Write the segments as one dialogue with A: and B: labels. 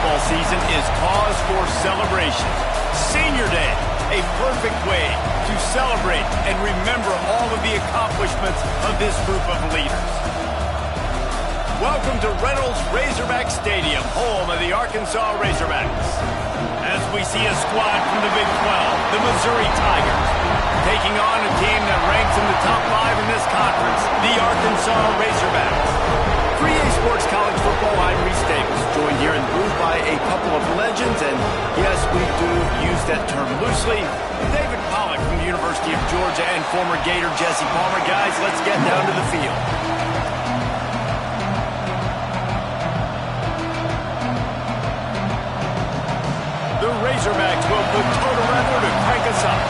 A: football season is cause for celebration. Senior Day, a perfect way to celebrate and remember all of the accomplishments of this group of leaders. Welcome to Reynolds Razorback Stadium, home of the Arkansas Razorbacks. As we see a squad from the Big 12, the Missouri Tigers, taking on a team that ranks in the top 5 in this conference, the Arkansas Razorbacks. For EA Sports College Football, I'm Reese Davis, joined here in the booth by a couple of legends, and yes, we do use that term loosely. David Pollack from the University of Georgia and former Gator Jesse Palmer. Guys, let's get down to the field. The Razorbacks will put total weather to crank us up.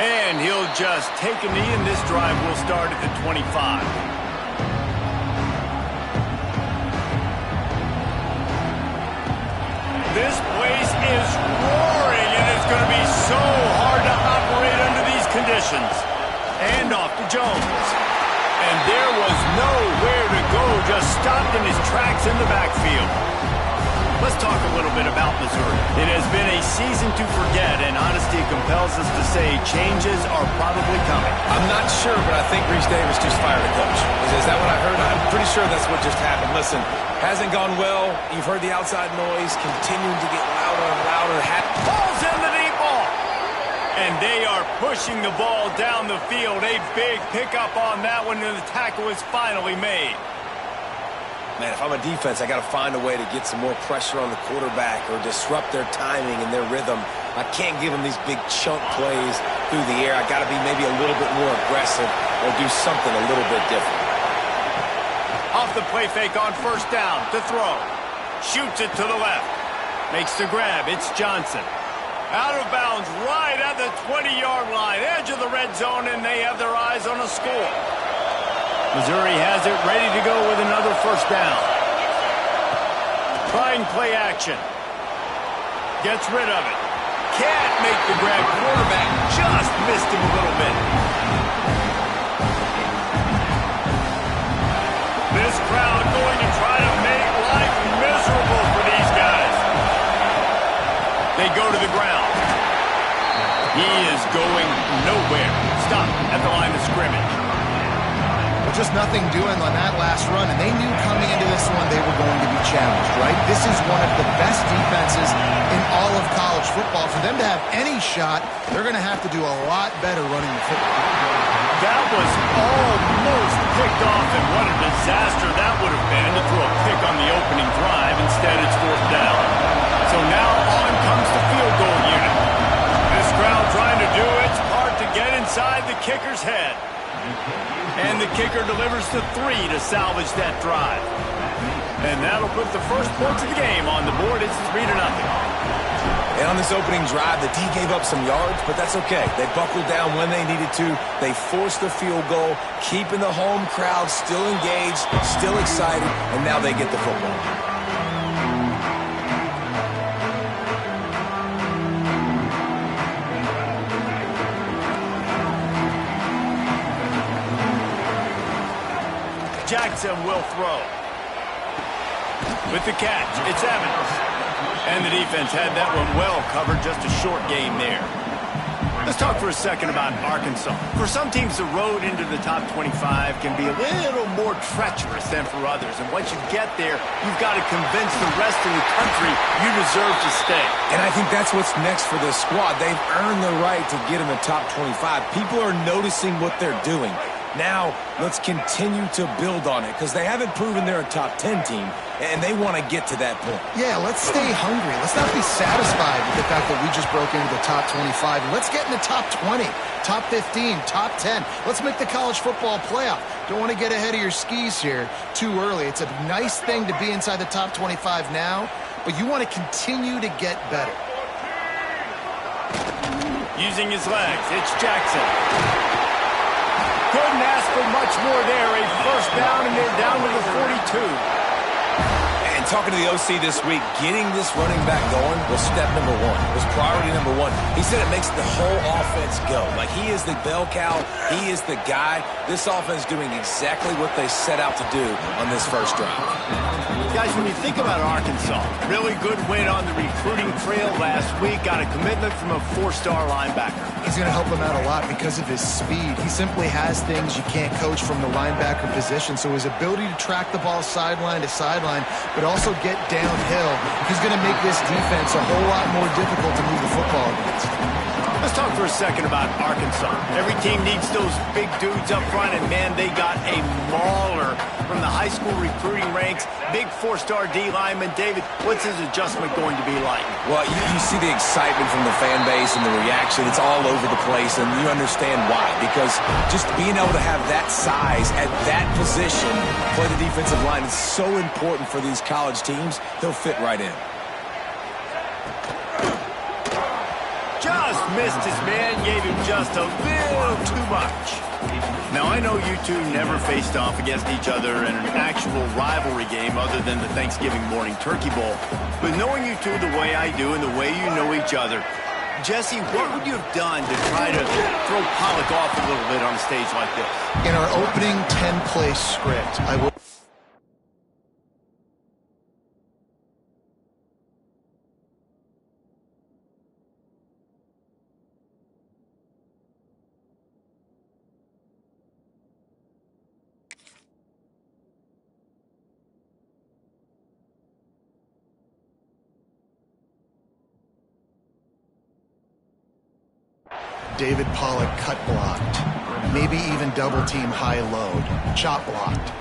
A: And he'll just take a knee, and this drive will start at the 25. This place is roaring, and it's going to be so hard to operate under these conditions. And off to Jones. And there was nowhere to go, just stopped in his tracks in the backfield. Let's talk a little bit about Missouri. It has been a season to forget, and honesty compels us to say changes are probably coming.
B: I'm not sure, but I think Reese Davis just fired a coach. Is that what I heard? I'm pretty sure that's what just happened. Listen, hasn't gone well. You've heard the outside noise continuing to get louder and louder.
A: Ball's in the deep ball. And they are pushing the ball down the field. A big pickup on that one, and the tackle is finally made.
B: Man, if I'm a defense, I got to find a way to get some more pressure on the quarterback or disrupt their timing and their rhythm. I can't give them these big chunk plays through the air. I got to be maybe a little bit more aggressive or do something a little bit different.
A: Off the play fake on first down to throw. Shoots it to the left. Makes the grab. It's Johnson. Out of bounds right at the 20-yard line. Edge of the red zone, and they have their eyes on a score. Missouri has it ready to go with another first down. Trying play action. Gets rid of it. Can't make the grab. Quarterback just missed him a little bit. This crowd going to try to make life miserable for these guys. They go to the ground. He is going nowhere. Stop at the line of scrimmage.
C: Just nothing doing on that last run, and they knew coming into this one they were going to be challenged, right? This is one of the best defenses in all of college football. For them to have any shot, they're going to have to do a lot better running the football.
A: That was almost picked off, and what a disaster that would have been to throw a pick on the opening drive. Instead, it's fourth down. So now on comes the field goal unit. This crowd trying to do its part to get inside the kicker's head. And the kicker delivers the 3 to salvage that drive. And that'll put the first points of the game on the board. It's 3-0.
B: And on this opening drive, the D gave up some yards, but that's okay. They buckled down when they needed to. They forced the field goal, keeping the home crowd still engaged, still excited, and now they get the football.
A: Jackson will throw. With the catch, it's Evans. And the defense had that one well covered, just a short game there. Let's talk for a second about Arkansas. For some teams, the road into the top 25 can be a little more treacherous than for others. And once you get there, you've got to convince the rest of the country you deserve to stay.
B: And I think that's what's next for this squad. They've earned the right to get in the top 25. People are noticing what they're doing. Now, let's continue to build on it because they haven't proven they're a top 10 team, and they want to get to that point.
C: Yeah, let's stay hungry. Let's not be satisfied with the fact that we just broke into the top 25. Let's get in the top 20, top 15, top 10. Let's make the college football playoff. Don't want to get ahead of your skis here too early. It's a nice thing to be inside the top 25 now, but you want to continue to get better.
A: Using his legs, it's Jackson. Couldn't ask for much more there. A first down, and they're down to the 42.
B: And talking to the OC this week, getting this running back going was step number one, was priority number one. He said it makes the whole offense go. Like, he is the bell cow. He is the guy. This offense is doing exactly what they set out to do on this first drive.
A: Guys, when you think about Arkansas, really good win on the recruiting trail last week. Got a commitment from a 4-star linebacker.
C: He's going to help them out a lot because of his speed. He simply has things you can't coach from the linebacker position. So his ability to track the ball sideline to sideline, but also get downhill, he's going to make this defense a whole lot more difficult to move the football against.
A: Let's talk for a second about Arkansas. Every team needs those big dudes up front, and man, they got a mauler from the high school recruiting ranks. Big 4-star D lineman. David, what's his adjustment going to be like?
B: Well, you see the excitement from the fan base and the reaction. It's all over the place, and you understand why. Because just being able to have that size at that position, play the defensive line, is so important for these college teams. He'll fit right in.
A: Just missed his man, gave him just a little too much. Now, I know you two never faced off against each other in an actual rivalry game other than the Thanksgiving morning turkey bowl. But knowing you two the way I do and the way you know each other, Jesse, what would you have done to try to throw Pollock off a little bit on a stage like this?
C: In our opening 10-play script, I will... David Pollock cut blocked, maybe even double team high load, chop blocked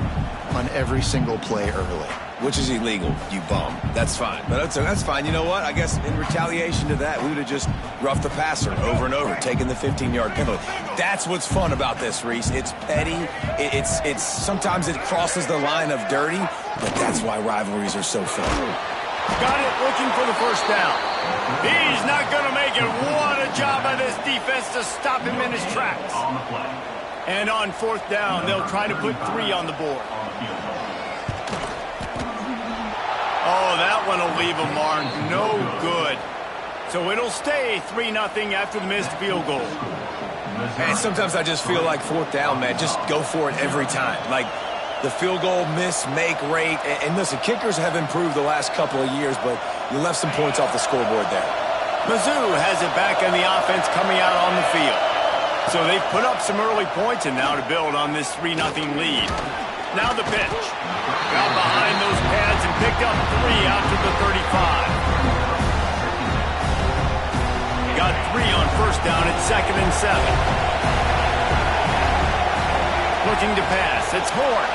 C: on every single play early.
B: Which is illegal, you bum. That's fine. But that's fine. You know what? I guess in retaliation to that, we would have just roughed the passer over and over, taking the 15-yard penalty. That's what's fun about this, Reese. It's petty. It's sometimes it crosses the line of dirty, but that's why rivalries are so fun.
A: Got it, looking for the first down. He's not going to make it. What a job by this defense to stop him in his tracks. And on fourth down, they'll try to put 3 on the board. Oh, that one will leave a mark. No good. So it'll stay 3-0 after the missed field goal.
B: And sometimes I just feel like fourth down, man, just go for it every time. Like, the field goal miss, make rate. And listen, kickers have improved the last couple of years, but you left some points off the scoreboard there.
A: Mizzou has it back in the offense coming out on the field. So they've put up some early points, and now to build on this 3-0 lead. Now the pitch. Got behind those pads and picked up 3 out to the 35. Got 3 on first down at 2nd and 7. Looking to pass. It's Horn.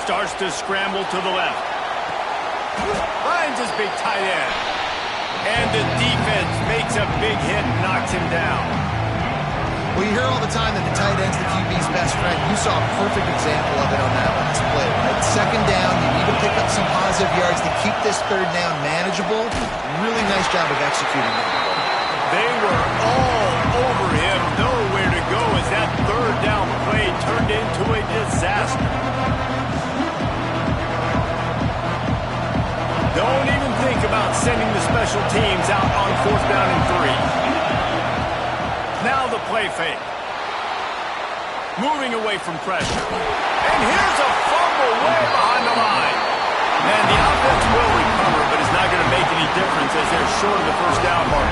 A: Starts to scramble to the left. Finds his big tight end. And the defense makes a big hit and knocks him down.
C: Well, you hear all the time that the tight end's the QB's best friend. You saw a perfect example of it on that last play, right? 2nd down, you need to pick up some positive yards to keep this 3rd down manageable. Really nice job of executing it.
A: They were all over him. Nowhere to go as that 3rd down play turned into a disaster. Don't even think about sending the special teams out on 4th down and 3. Now the play fake. Moving away from pressure. And here's a fumble way behind the line. And the offense will recover, but it's not going to make any difference as they're short of the first down mark.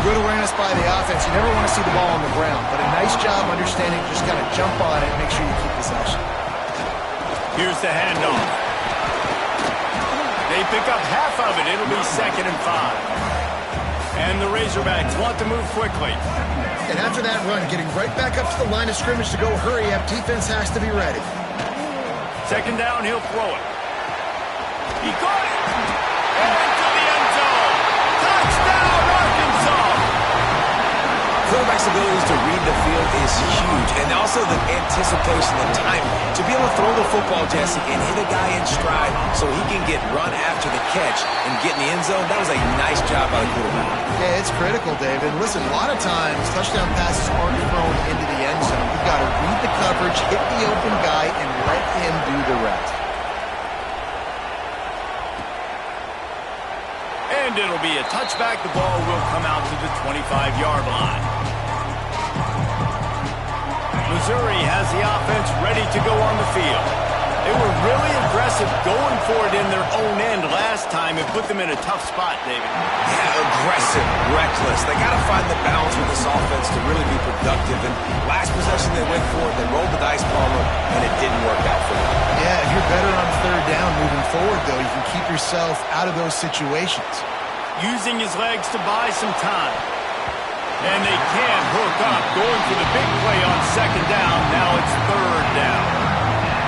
C: Good awareness by the offense. You never want to see the ball on the ground, but a nice job understanding just kind of jump on it and make sure you keep possession.
A: Here's the handoff. They pick up half of it. It'll be 2nd and 5. And the Razorbacks want to move quickly.
C: And after that run, getting right back up to the line of scrimmage to go hurry up, defense has to be ready.
A: 2nd down, he'll throw it. He caught it! And into the end zone! Touchdown, Arkansas!
B: Quarterback's abilities to read the field is huge, and also the anticipation, the timing. To be able to throw the football, Jesse, and hit a guy in stride so he can get run after the catch and get in the end zone, that was a nice job by the quarterback.
C: Yeah, it's critical, David. Listen, a lot of times, touchdown passes aren't thrown into the end zone. You've got to read the coverage, hit the open guy, and let him do the rest.
A: And it'll be a touchback. The ball will come out to the 25-yard line. Missouri has the offense ready to go on the field. They were really aggressive going for it in their own end last time. It put them in a tough spot, David.
B: Yeah, aggressive, reckless. They got to find the balance with this offense to really be productive. And last possession they went for it, they rolled the dice, Palmer, and it didn't work out for them.
C: Yeah, if you're better on third down moving forward, though, you can keep yourself out of those situations.
A: Using his legs to buy some time. And they can't hook up. Going for the big play on second down. Now it's third down.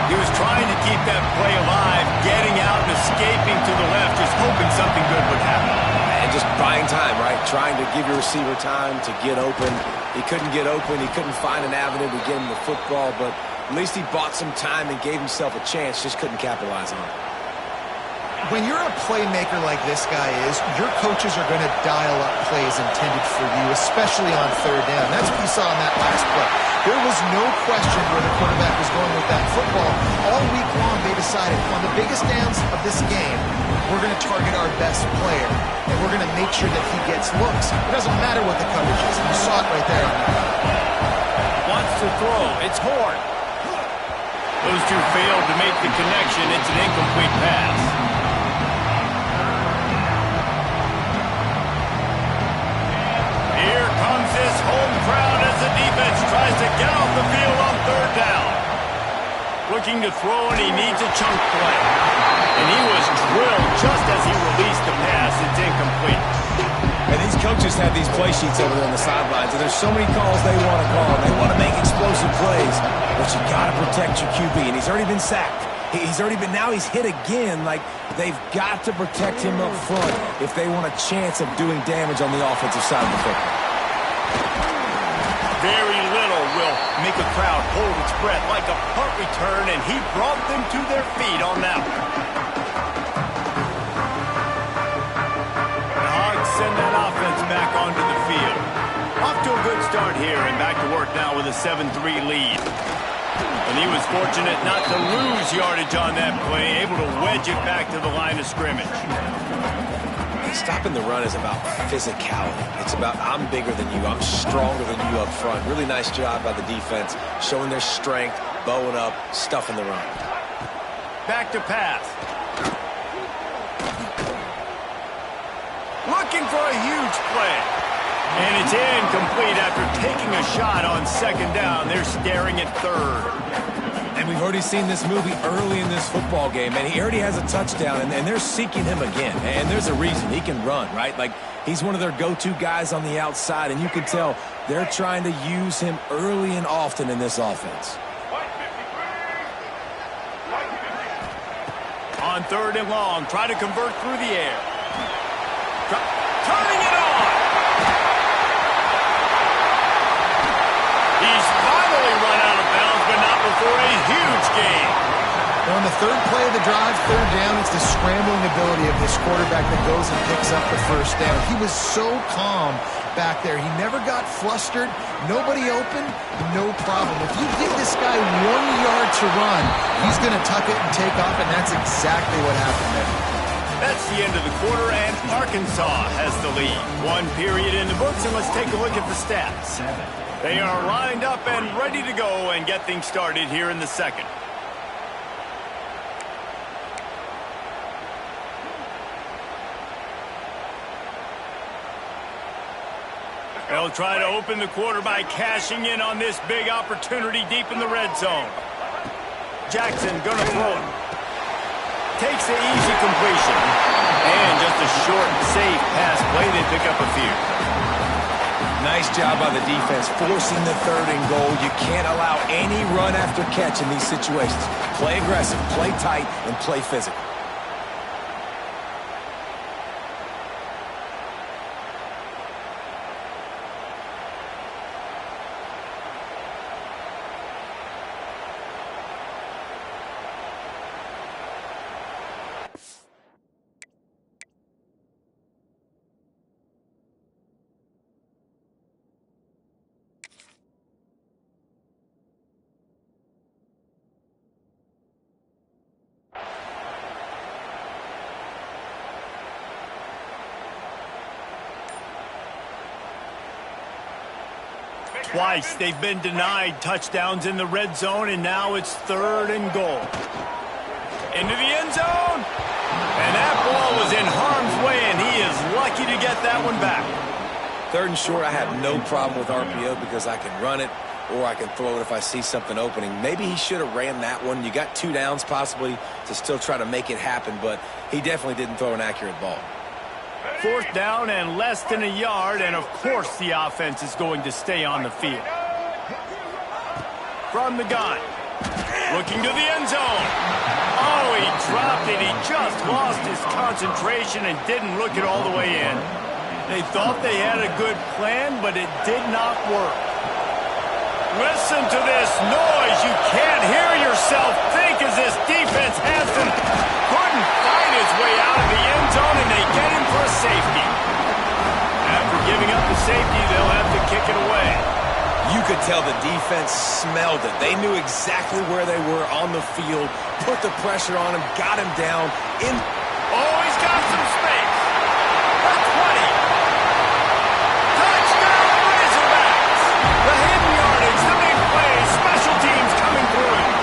A: He was trying to keep that play alive, getting out and escaping to the left, just hoping something good would happen.
B: And just buying time, right? Trying to give your receiver time to get open. He couldn't get open. He couldn't find an avenue to get him the football, but at least he bought some time and gave himself a chance, just couldn't capitalize on it.
C: When you're a playmaker like this guy is, your coaches are going to dial up plays intended for you, especially on third down. That's what you saw in that last play. There was no question where the quarterback was going with that football. All week long, they decided, on the biggest downs of this game, we're going to target our best player, and we're going to make sure that he gets looks. It doesn't matter what the coverage is. You saw it right there.
A: Wants to throw. It's Horn. Those two failed to make the connection. It's an incomplete pass. Here comes this home crowd as the defense tries to get off the field on third down. Looking to throw, and he needs a chunk play. And he was drilled just as he released the pass. It's incomplete.
B: And these coaches have these play sheets over there on the sidelines, and there's so many calls they want to call. They want to make explosive plays, but you got to protect your QB, and he's already been sacked. Now he's hit again. Like, they've got to protect him up front if they want a chance of doing damage on the offensive side of the football.
A: Very little will make a crowd hold its breath like a punt return, and he brought them to their feet on that one. The Hogs send that offense back onto the field. Off to a good start here, and back to work now with a 7-3 lead. And he was fortunate not to lose yardage on that play, able to wedge it back to the line of scrimmage.
B: Stopping the run is about physicality. It's about, I'm bigger than you, I'm stronger than you up front. Really nice job by the defense, showing their strength, bowing up, stuffing the run.
A: Back to pass. Looking for a huge play. And it's incomplete after taking a shot on second down. They're staring at third.
B: And we've already seen this movie early in this football game, and he already has a touchdown, and they're seeking him again. And there's a reason. He can run, right? Like, he's one of their go-to guys on the outside, and you can tell they're trying to use him early and often in this offense.
A: On third and long, try to convert through the air. Turning it on. He's finally run out of bounds, but not before a huge gain.
C: On the third play of the drive, third down, it's the scrambling ability of this quarterback that goes and picks up the first down. He was so calm back there. He never got flustered. Nobody open, no problem. If you give this guy 1 yard to run, he's going to tuck it and take off, and that's exactly what happened there.
A: That's the end of the quarter, and Arkansas has the lead. One period in the books, and let's take a look at the stats. They are lined up and ready to go and get things started here in the second. They'll try to open the quarter by cashing in on this big opportunity deep in the red zone. Jackson gonna throw it. Takes the easy completion. And just a short, safe pass play. They pick up a few.
B: Nice job by the defense, forcing the third and goal. You can't allow any run after catch in these situations. Play aggressive, play tight, and play physical.
A: Twice they've been denied touchdowns in the red zone, and now it's 3rd and goal. Into the end zone. And that ball was in harm's way, and he is lucky to get that one back.
B: 3rd and short, I have no problem with RPO because I can run it or I can throw it if I see something opening. Maybe he should have ran that one. You got 2 downs possibly to still try to make it happen, but he definitely didn't throw an accurate ball.
A: 4th down and less than a yard, and of course the offense is going to stay on the field. From the gun. Looking to the end zone. Oh, he dropped it. He just lost his concentration and didn't look it all the way in. They thought they had a good plan, but it did not work. Listen to this noise. You can't hear yourself think as this defense has them. Couldn't find his way out of the end zone, and they get him for a safety. After giving up the safety, they'll have to kick it away.
B: You could tell the defense smelled it. They knew exactly where they were on the field, put the pressure on him, got him down.
A: Oh, he's got some space. The 20. Touchdown, Razorbacks. The hidden yardage, the big play, special teams coming through it.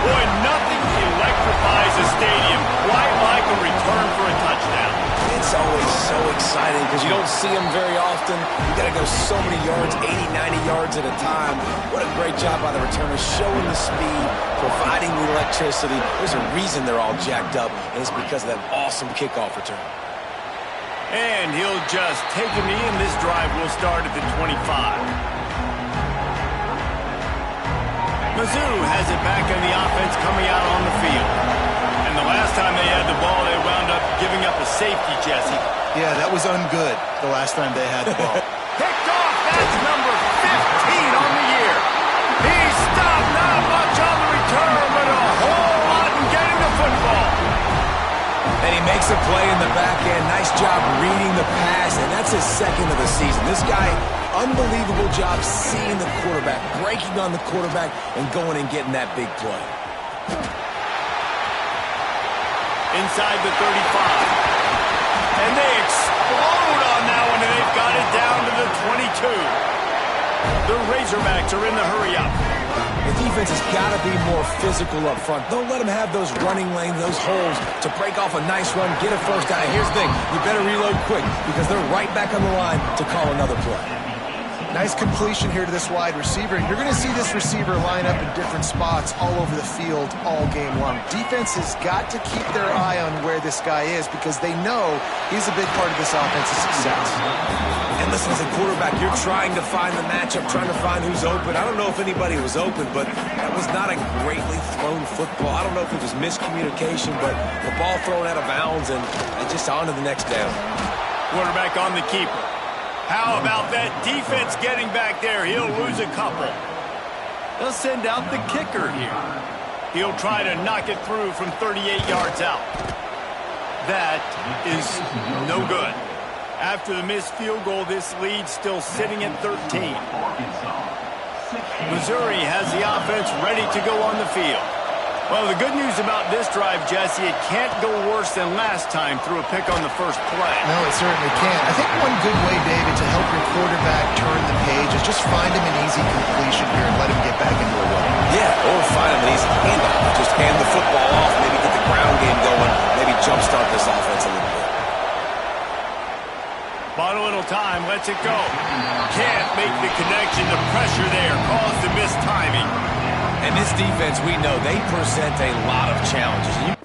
A: Boy, nothing electrifies a stadium quite like a return for a touchdown.
B: It's always so exciting because you don't see them very often. You got to go so many yards, 80, 90 yards at a time. What a great job by the returners, showing the speed, providing the electricity. There's a reason they're all jacked up, and it's because of that awesome kickoff return.
A: And he'll just take a knee, and this drive will start at the 25. Mizzou has it back in the offense coming out on the field. And the last time they had the ball, they wound up giving up a safety, Jesse.
C: Yeah, that was ungood the last time they had the ball.
A: Picked off, that's number 15 on the year. He stopped, not much on the return, but a whole lot in getting the football.
B: And he makes a play in the back end. Nice job reading the pass, and that's his 2nd of the season. This guy, unbelievable job seeing the quarterback, breaking on the quarterback, and going and getting that big play.
A: Inside the 35. And they explode on that one, and they've got it down to the 22. The Razorbacks are in the hurry-up.
B: The defense has got to be more physical up front. Don't let them have those running lanes, those holes to break off a nice run, get a first down. Here's the thing, you better reload quick because they're right back on the line to call another play.
C: Nice completion here to this wide receiver. You're going to see this receiver line up in different spots all over the field all game long. Defense has got to keep their eye on where this guy is because they know he's a big part of this offense's success.
B: And listen, as a quarterback, you're trying to find the matchup, trying to find who's open. I don't know if anybody was open, but that was not a greatly thrown football. I don't know if it was miscommunication, but the ball thrown out of bounds and just on to the next down.
A: Quarterback on the keeper. How about that defense getting back there? He'll lose a couple. They'll send out the kicker here. He'll try to knock it through from 38 yards out. That is no good. After the missed field goal, this lead still sitting at 13. Missouri has the offense ready to go on the field. Well, the good news about this drive, Jesse, it can't go worse than last time through a pick on the first play.
C: No, it certainly can't. I think one good way, David, to help your quarterback turn the page is just find him an easy completion here and let him get back into a run.
B: Yeah, or find him an easy handoff. Just hand the football off, maybe get the ground game going, maybe jumpstart this offense a little bit.
A: Bought a little time, lets it go. Can't make the connection. The pressure there caused the missed timing.
B: And this defense, we know, they present a lot of challenges.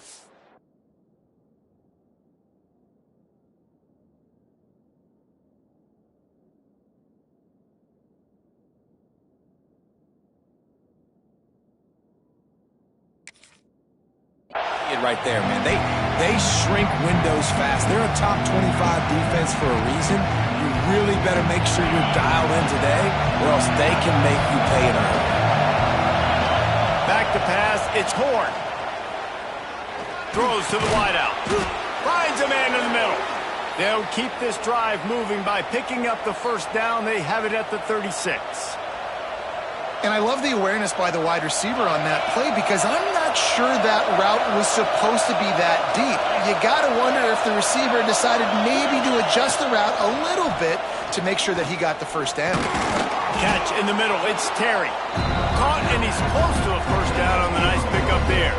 B: Right there, man. They shrink windows fast. They're a top 25 defense for a reason. You really better make sure you're dialed in today, or else they can make you pay in a hurry.
A: Back to pass, it's Horn. Throws to the wideout. Finds a man in the middle. They'll keep this drive moving by picking up the first down. They have it at the 36.
C: And I love the awareness by the wide receiver on that play because I'm not sure that route was supposed to be that deep. You got to wonder if the receiver decided maybe to adjust the route a little bit to make sure that he got the first down.
A: Catch in the middle. It's Terry. Caught, and he's close to a first down on the nice pickup there.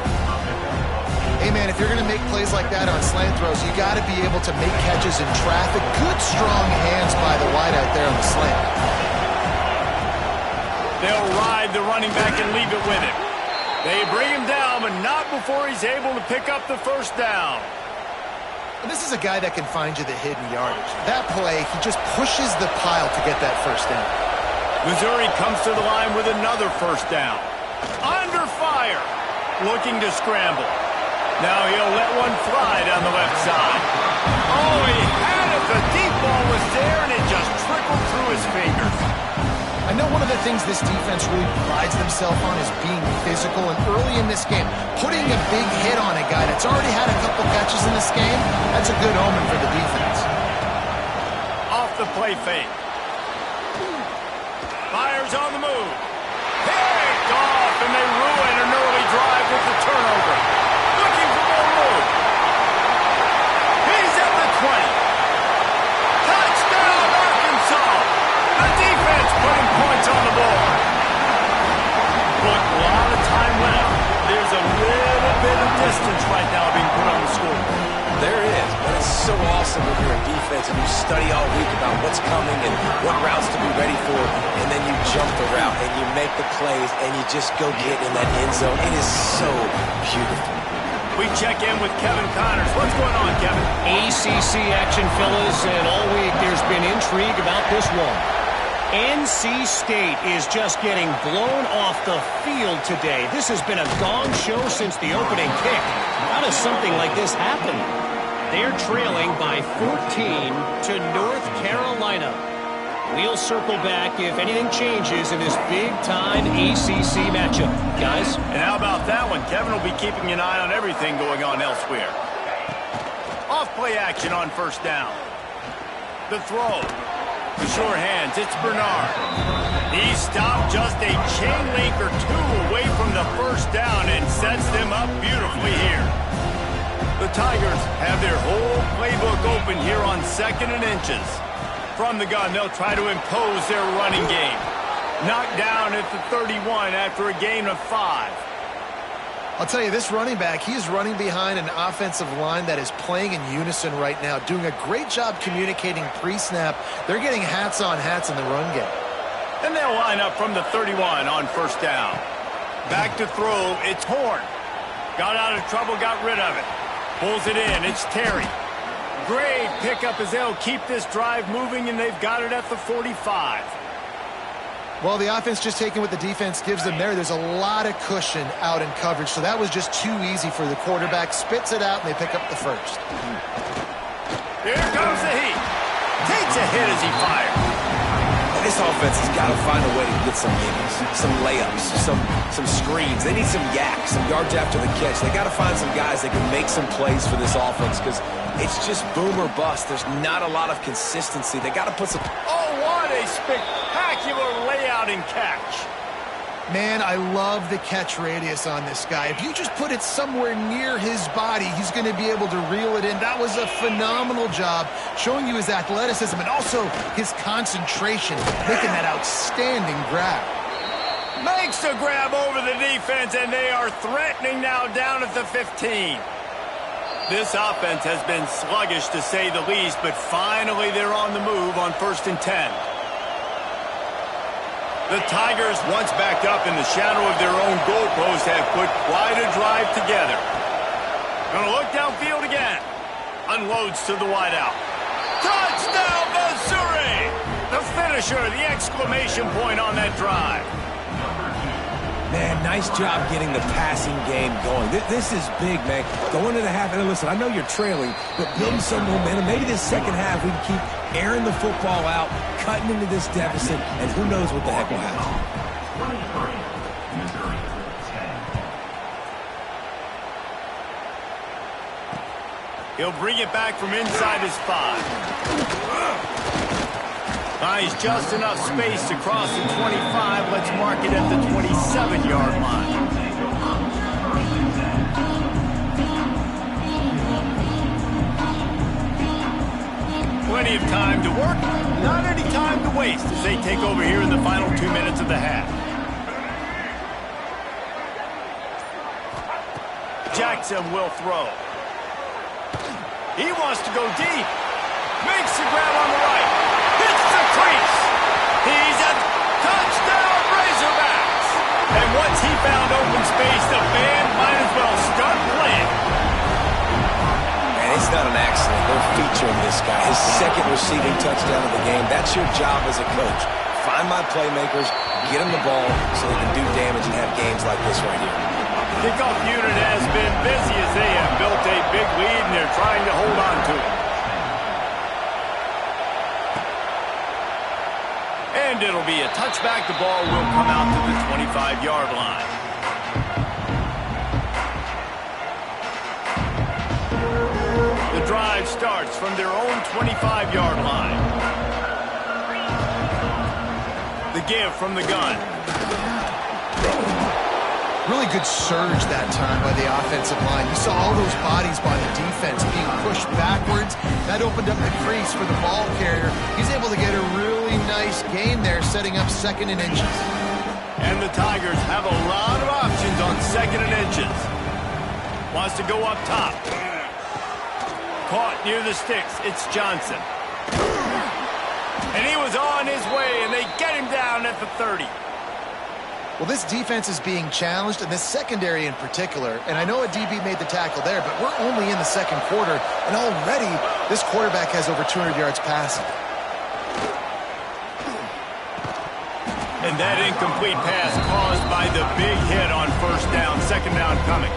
C: Hey, man, if you're going to make plays like that on slant throws, you got to be able to make catches in traffic. Good, strong hands by the wideout there on the slant.
A: They'll ride the running back and leave it with him. They bring him down, but not before he's able to pick up the first down.
C: And this is a guy that can find you the hidden yardage. That play, he just pushes the pile to get that first down.
A: Missouri comes to the line with another first down. Under fire. Looking to scramble. Now he'll let one fly down the left side. Oh, he had it. The deep ball was there, and it just trickled through his fingers.
C: I know one of the things this defense really prides themselves on is being physical, and early in this game, putting a big hit on a guy that's already had a couple catches in this game, that's a good omen for the defense.
A: Off the play fake. Fires on the move. Picked off, and they ruin an early drive with the turnover. Looking for more room. He's at the 20. Touchdown, Arkansas. The defense putting points on the board. Look, a lot of time left. There's a little bit of distance right now being put on the scoreboard.
B: There is, but it's so awesome when you're in defense and you study all week about what's coming and what routes to be ready for, and then you jump the route and you make the plays and you just go get in that end zone. It is so beautiful.
A: We check in with Kevin Connors. What's going on, Kevin?
D: ACC action, fellas, and all week there's been intrigue about this one. NC State is just getting blown off the field today. This has been a gong show since the opening kick. How does something like this happen? They're trailing by 14 to North Carolina. We'll circle back if anything changes in this big-time ACC matchup. Guys?
A: And how about that one? Kevin will be keeping an eye on everything going on elsewhere. Off-play action on first down. The throw. The sure hands. It's Bernard. He stopped just a chain link or two away from the first down and sets them up beautifully here. The Tigers have their whole playbook open here on 2nd and inches. From the gun, they'll try to impose their running game. Knocked down at the 31 after a gain of 5.
C: I'll tell you, this running back, he is running behind an offensive line that is playing in unison right now, doing a great job communicating pre-snap. They're getting hats on hats in the run game.
A: And they'll line up from the 31 on first down. Back to throw, it's Horn. Got out of trouble, got rid of it. Pulls it in, it's Terry. Great pickup as they'll keep this drive moving, and they've got it at the 45.
C: Well, the offense just taking what the defense gives them there. There's a lot of cushion out in coverage, so that was just too easy for the quarterback. Spits it out, and they pick up the first.
A: Here comes the heat. Takes a hit as he fires.
B: And this offense has got to find a way to get some gimmies, some layups, some screens. They need some yak, some yards after the catch. They got to find some guys that can make some plays for this offense because it's just boom or bust. There's not a lot of consistency. They got to put some...
A: Oh, what a spectacular layout and catch.
C: Man, I love the catch radius on this guy. If you just put it somewhere near his body, he's going to be able to reel it in. That was a phenomenal job showing you his athleticism and also his concentration, making that outstanding grab.
A: Makes the grab over the defense, and they are threatening now down at the 15. This offense has been sluggish to say the least, but finally they're on the move on 1st and 10. The Tigers, once backed up in the shadow of their own goalpost, have put quite a drive together. Gonna look downfield again. Unloads to the wideout. Touchdown, Missouri! The finisher, the exclamation point on that drive.
B: Man, nice job getting the passing game going. This is big, man. Going into the half, and listen, I know you're trailing, but building some momentum. Maybe this second half we can keep airing the football out, cutting into this deficit, and who knows what the heck will happen.
A: He'll bring it back from inside his 5. Buys just enough space to cross the 25. Let's mark it at the 27-yard line. Plenty of time to work, not any time to waste as they take over here in the final 2 minutes of the half. Jackson will throw. He wants to go deep. Makes the grab on the right. Hits the crease. He's a touchdown Razorbacks. And once he found open space, the band might as well start playing.
B: And it's not an accident. They're featuring this guy. His second receiving touchdown of the game. That's your job as a coach. Find my playmakers, get them the ball so they can do damage and have games like this right here.
A: Kickoff unit has been busy as they have built a big lead and they're trying to hold on to it. And it'll be a touchback. The ball will come out to the 25-yard line. The drive starts from their own 25-yard line. The give from the gun.
C: Really good surge that time by the offensive line. You saw all those bodies by the defense being pushed backwards. That opened up the crease for the ball carrier. He's able to get a really nice gain there, setting up 2nd and inches.
A: And the Tigers have a lot of options on 2nd and inches. Wants to go up top. Caught near the sticks. It's Johnson. And he was on his way, and they get him down at the 30.
C: Well, this defense is being challenged, and this secondary in particular. And I know a DB made the tackle there, but we're only in the 2nd quarter, and already this quarterback has over 200 yards passing.
A: And that incomplete pass caused by the big hit on 1st down, 2nd down coming.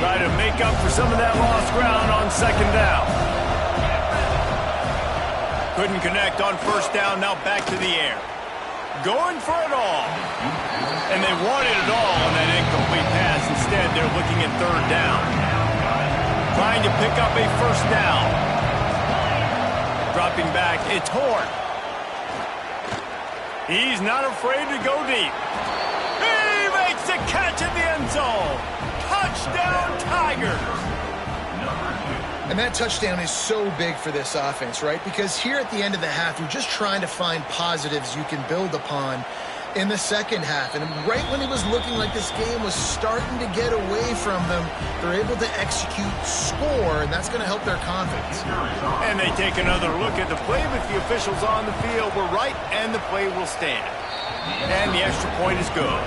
A: Try to make up for some of that lost ground on 2nd down. Couldn't connect on 1st down, now back to the air. Going for it all. And they wanted it all on that incomplete pass. Instead, they're looking at 3rd down. Trying to pick up a 1st down. Dropping back, it's Horn. He's not afraid to go deep. He makes the catch in the end zone. Touchdown, Tigers.
C: And that touchdown is so big for this offense, right? Because here at the end of the half, you're just trying to find positives you can build upon in the 2nd half. And right when it was looking like this game was starting to get away from them, they're able to execute, score, and that's going to help their confidence.
A: And they take another look at the play with the officials on the field. We're right, and the play will stand. And the extra point is good.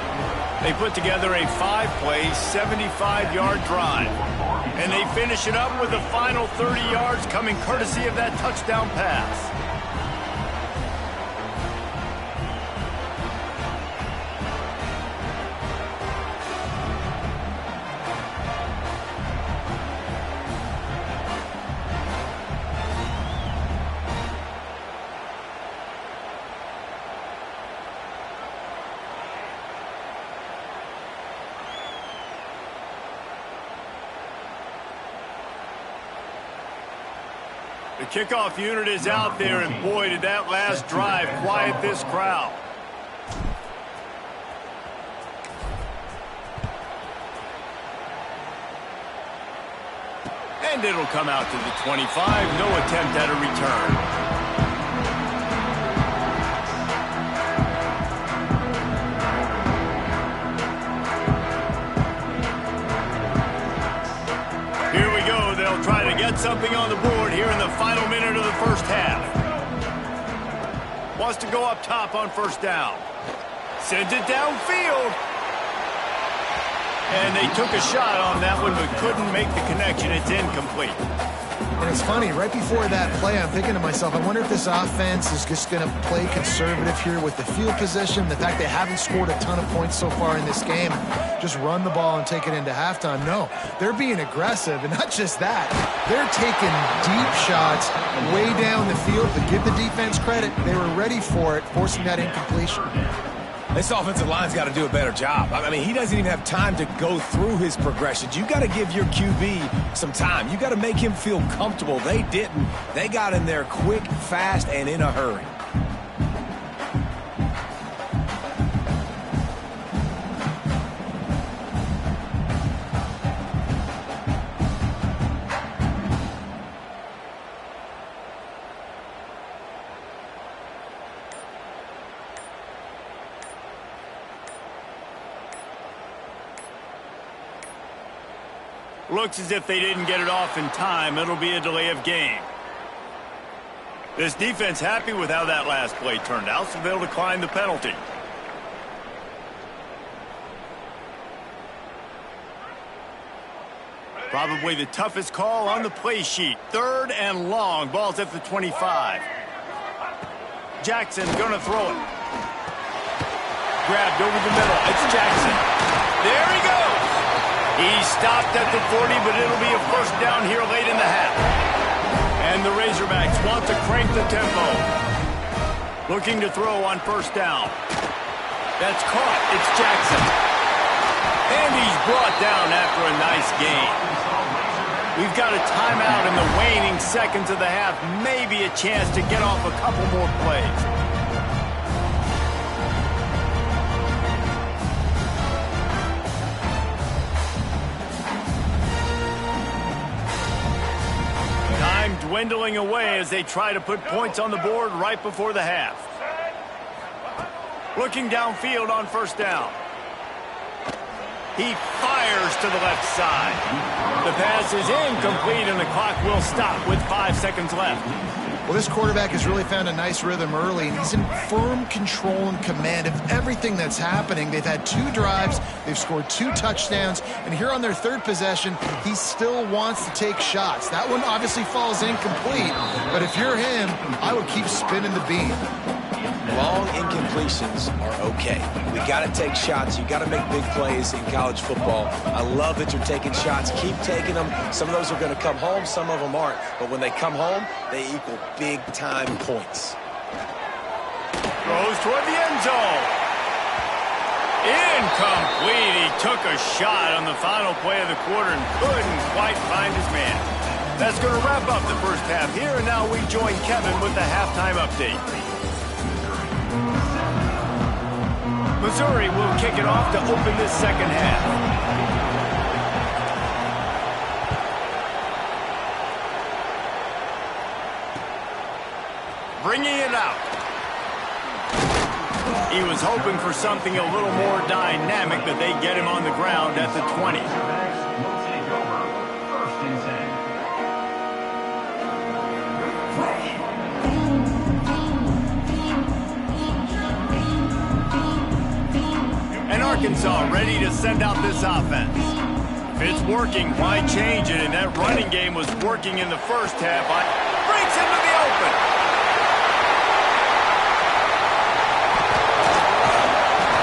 A: They put together a 5-play, 75-yard drive. And they finish it up with the final 30 yards coming courtesy of that touchdown pass. The kickoff unit is out there, and boy, did that last drive quiet this crowd. And it'll come out to the 25. No attempt at a return. Try to get something on the board here in the final minute of the 1st half. Wants to go up top on 1st down. Sends it downfield. And they took a shot on that one, but couldn't make the connection. It's incomplete.
C: And it's funny, right before that play, I'm thinking to myself, I wonder if this offense is just going to play conservative here with the field position, the fact they haven't scored a ton of points so far in this game, just run the ball and take it into halftime. No, they're being aggressive, and not just that. They're taking deep shots way down the field, but give the defense credit. They were ready for it, forcing that incompletion.
B: This offensive line's got to do a better job. I mean, he doesn't even have time to go through his progressions. You got to give your QB some time. You got to make him feel comfortable. They didn't. They got in there quick, fast, and in a hurry.
A: Looks as if they didn't get it off in time. It'll be a delay of game. This defense happy with how that last play turned out, so they'll decline the penalty. Probably the toughest call on the play sheet. 3rd and long. Ball's at the 25. Jackson gonna throw it. Grabbed over the middle. It's Jackson. There he goes. He stopped at the 40, but it'll be a first down here late in the half. And the Razorbacks want to crank the tempo. Looking to throw on first down. That's caught. It's Jackson. And he's brought down after a nice gain. We've got a timeout in the waning seconds of the half. Maybe a chance to get off a couple more plays. Time dwindling away as they try to put points on the board right before the half. Looking downfield on first down. He fires to the left side. The pass is incomplete, and the clock will stop with 5 seconds left.
C: Well, this quarterback has really found a nice rhythm early, and he's in firm control and command of everything that's happening. They've had 2 drives, they've scored 2 touchdowns, and here on their 3rd possession, he still wants to take shots. That one obviously falls incomplete, but if you're him, I would keep spinning the beam.
B: Long incompletions are okay. We got to take shots. You got to make big plays in college football. I love that you're taking shots. Keep taking them. Some of those are going to come home. Some of them aren't. But when they come home, they equal big-time points.
A: Throws toward the end zone. Incomplete. He took a shot on the final play of the quarter and couldn't quite find his man. That's going to wrap up the first half here, and now we join Kevin with the halftime update. Missouri will kick it off to open this second half. Bringing it out. He was hoping for something a little more dynamic, but they get him on the ground at the 20. Arkansas ready to send out this offense. If it's working, why change it? And that running game was working in the first half. Breaks into the open.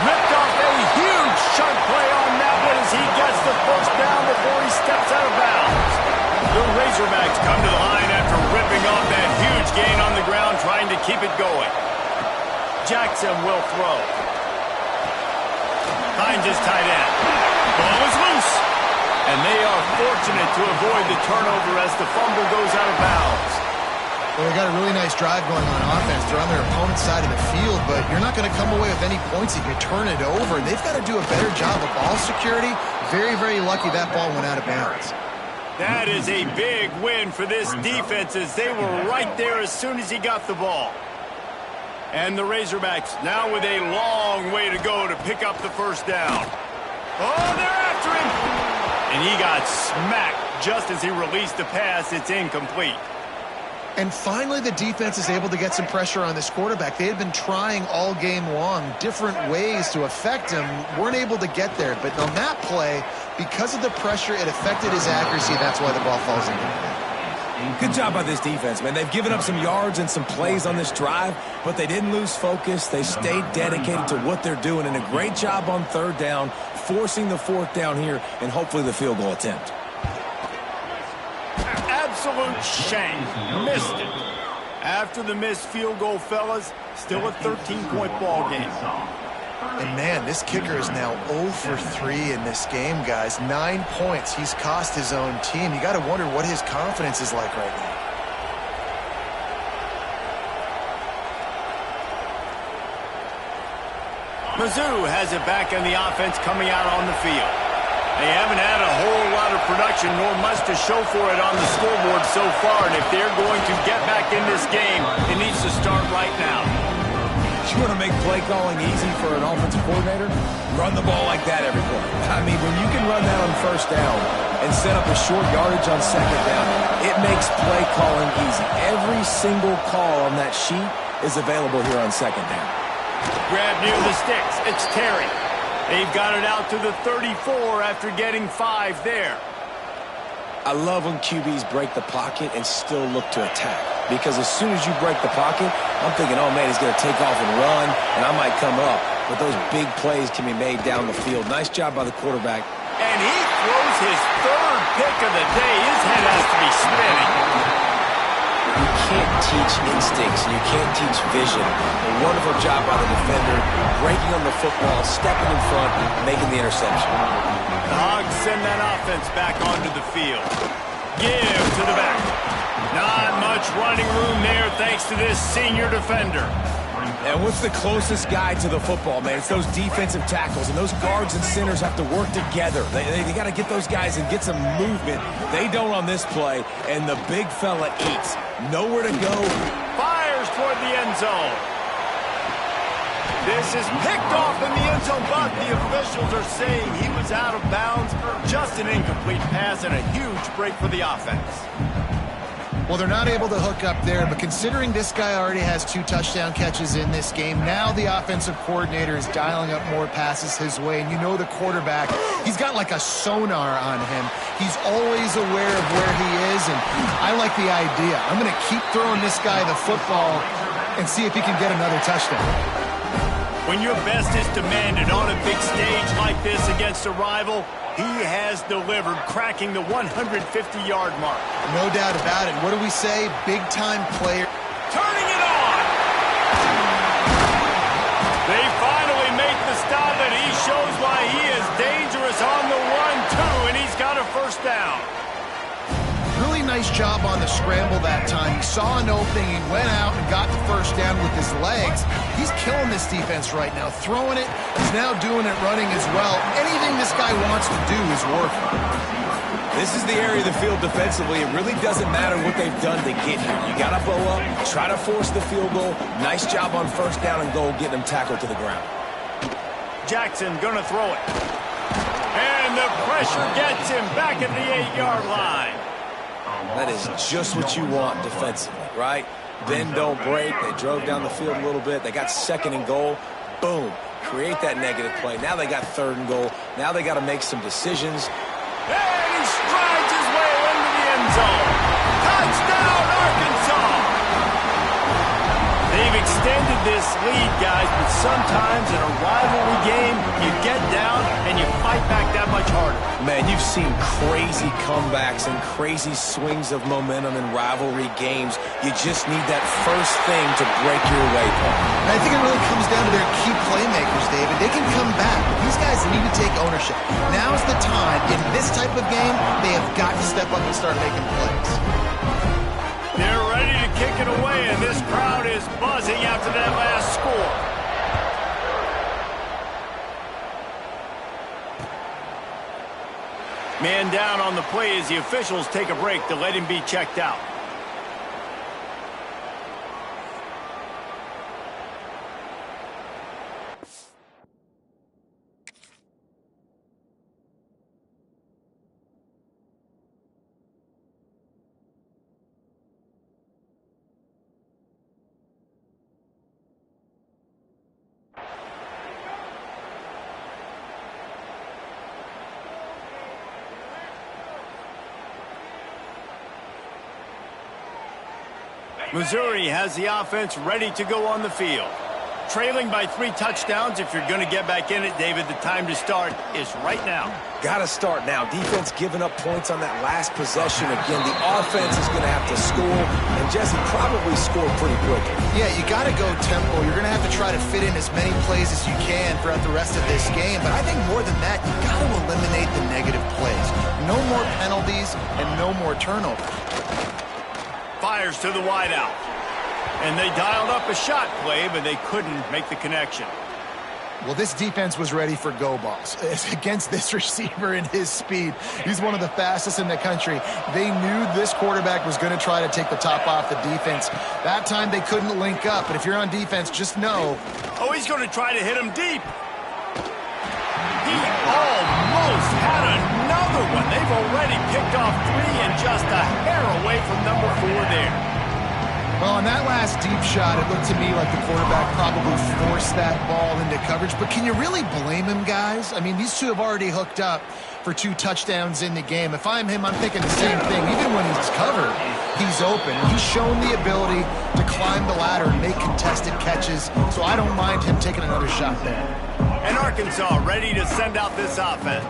A: Ripped off a huge chunk play on that one as he gets the first down before he steps out of bounds. The Razorbacks come to the line after ripping off that huge gain on the ground, trying to keep it going. Jackson will throw. Finds his tight end. Ball is loose. And they are fortunate to avoid the turnover as the fumble goes out of bounds.
C: Well, they got a really nice drive going on offense. They're on their opponent's side of the field, but you're not going to come away with any points if you turn it over. They've got to do a better job of ball security. Very, very lucky that ball went out of bounds.
A: That is a big win for this defense as they were right there as soon as he got the ball. And the Razorbacks now with a long way to go to pick up the first down. Oh, they're after him! And he got smacked just as he released the pass. It's incomplete.
C: And finally, the defense is able to get some pressure on this quarterback. They had been trying all game long different ways to affect him. Weren't able to get there. But on that play, because of the pressure, it affected his accuracy. That's why the ball falls incomplete.
B: Good job by this defense, man. They've given up some yards and some plays on this drive, but they didn't lose focus. They stayed dedicated to what they're doing, and a great job on 3rd down, forcing the 4th down here, and hopefully the field goal attempt.
A: Absolute shame. Missed it. After the missed field goal, fellas, still a 13-point ball game.
C: And, man, this kicker is now 0 for 3 in this game, guys. 9 points. He's cost his own team. You got to wonder what his confidence is like right now.
A: Mizzou has it back in the offense coming out on the field. They haven't had a whole lot of production nor much to show for it on the scoreboard so far, and if they're going to get back in this game, it needs to start right now.
B: You want to make play calling easy for an offensive coordinator? Run the ball like that every play. I mean, when you can run that on first down and set up a short yardage on second down. It makes play calling easy. Every single call on that sheet is available here on second down.
A: Grab near the sticks. It's Terry. They've got it out to the 34 after getting 5 there.
B: I love when QBs break the pocket and still look to attack. Because as soon as you break the pocket, I'm thinking, oh, man, he's going to take off and run, and I might come up. But those big plays can be made down the field. Nice job by the quarterback.
A: And he throws his 3rd pick of the day. His head has to be spinning.
B: You can't teach instincts, and you can't teach vision. A wonderful job by the defender, breaking on the football, stepping in front, making the interception.
A: The Hogs send that offense back onto the field. Give to the back. Not much running room there thanks to this senior defender.
B: And what's the closest guy to the football, man? It's those defensive tackles, and those guards and centers have to work together. They got to get those guys and get some movement. They don't on this play, and the big fella eats. Nowhere to go.
A: Fires toward the end zone. This is picked off in the end zone, but the officials are saying he was out of bounds. Just an incomplete pass and a huge break for the offense.
C: Well, they're not able to hook up there, but considering this guy already has 2 touchdown catches in this game, now the offensive coordinator is dialing up more passes his way, and you know the quarterback, he's got like a sonar on him. He's always aware of where he is, and I like the idea. I'm going to keep throwing this guy the football and see if he can get another touchdown.
A: When your best is demanded on a big stage like this against a rival, he has delivered, cracking the 150-yard mark.
C: No doubt about it. What do we say? Big-time player.
A: Turning it on! They finally make the stop, and he shows why he is dangerous on the run, too, and he's got a first down.
C: Really nice job on the scramble that time. He saw an opening, he went out and got the first down with his legs. He's killing this defense right now, throwing it. He's now doing it running as well. Anything this guy wants to do is working.
B: This is the area of the field defensively. It really doesn't matter what they've done to get here. You got to bow up, try to force the field goal. Nice job on first down and goal, getting them tackled to the ground.
A: Jackson gonna throw it. And the pressure gets him back at the 8-yard line.
B: That is just what you want defensively, right? Bend, don't break. They drove down the field a little bit. They got 2nd and goal. Boom. Create that negative play. Now they got 3rd and goal. Now they got to make some decisions.
A: And he strides his way into the end zone. Touchdown, Arkansas! They've extended this lead, guys, but sometimes in a rivalry game, you get down and you fight back that much harder.
B: Man, you've seen crazy comebacks and crazy swings of momentum in rivalry games. You just need that first thing to break your way, Paul.
C: I think it really comes down to their key playmakers, David. They can come back, but these guys need to take ownership. Now's the time. In this type of game, they have got to step up and start making plays.
A: They're ready to kick it away, and this crowd is buzzing after that last score. Man down on the play as the officials take a break to let him be checked out. Missouri has the offense ready to go on the field. Trailing by 3 touchdowns. If you're going to get back in it, David, the time to start is right now.
B: Got to start now. Defense giving up points on that last possession. Again, the offense is going to have to score, and Jesse probably score pretty quickly.
C: Yeah, you got to go tempo. You're going to have to try to fit in as many plays as you can throughout the rest of this game. But I think more than that, you got to eliminate the negative plays. No more penalties and no more turnovers.
A: Fires to the wideout. And they dialed up a shot play, but they couldn't make the connection.
C: Well, this defense was ready for go balls. Against this receiver and his speed, he's one of the fastest in the country. They knew this quarterback was going to try to take the top off the defense. That time they couldn't link up, but if you're on defense, just know.
A: Oh, he's going to try to hit him deep. He almost had another another one. They've already picked off 3 and just a hair away from number 4 there.
C: Well, on that last deep shot, it looked to me like the quarterback probably forced that ball into coverage. But can you really blame him, guys? I mean, these two have already hooked up for 2 touchdowns in the game. If I'm him, I'm thinking the same thing. Even when he's covered, he's open. He's shown the ability to climb the ladder and make contested catches, so I don't mind him taking another shot there.
A: And Arkansas ready to send out this offense.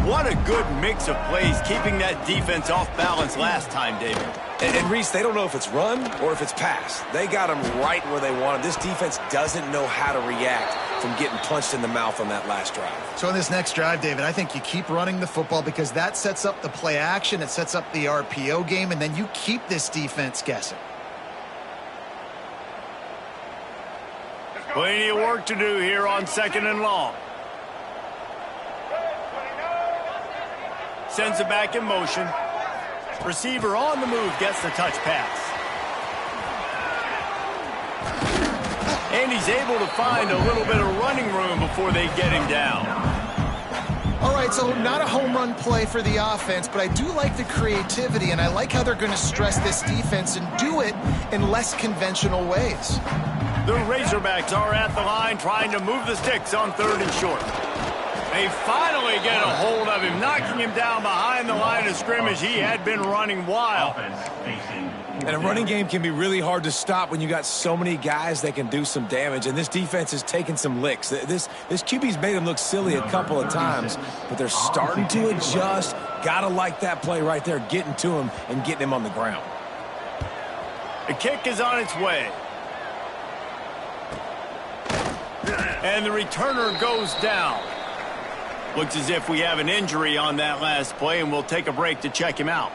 A: What a good mix of plays, keeping that defense off balance last time, David.
B: And Reese, they don't know if it's run or if it's pass. They got them right where they want them. This defense doesn't know how to react from getting punched in the mouth on that last drive.
C: So in this next drive, David, I think you keep running the football because that sets up the play action, it sets up the RPO game, and then you keep this defense guessing.
A: Plenty of work to do here on 2nd and long. Sends it back in motion. Receiver on the move gets the touch pass. And he's able to find a little bit of running room before they get him down.
C: All right, so not a home run play for the offense, but I do like the creativity, and I like how they're going to stress this defense and do it in less conventional ways.
A: The Razorbacks are at the line trying to move the sticks on 3rd and short. They finally get a hold of him, knocking him down behind the line of scrimmage. He had been running wild.
B: And a running game can be really hard to stop when you got so many guys that can do some damage. And this defense is taking some licks. This QB's made them look silly a couple of times, but they're starting to adjust. Gotta like that play right there, getting to him and getting him on the ground.
A: The kick is on its way. And the returner goes down. Looks as if we have an injury on that last play, and we'll take a break to check him out.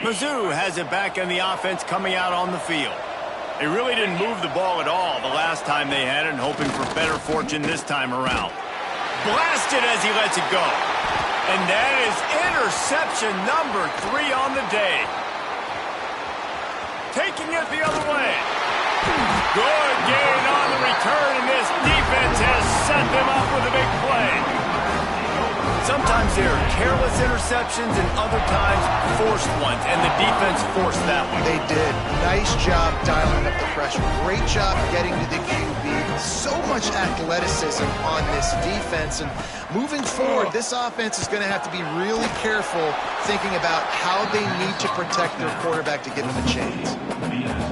A: Mizzou has it back in the offense coming out on the field. They really didn't move the ball at all the last time they had it, and hoping for better fortune this time around. Blasted as he lets it go. And that is interception number 3 on the day. Taking it the other way. Good gain on the return, and this defense has set them up with a big play. Sometimes there are careless interceptions and other times forced ones, and the defense forced that one.
C: They did. Nice job dialing up the pressure. Great job getting to the QB. So much athleticism on this defense, and moving forward, this offense is going to have to be really careful thinking about how they need to protect their quarterback to give him a chance.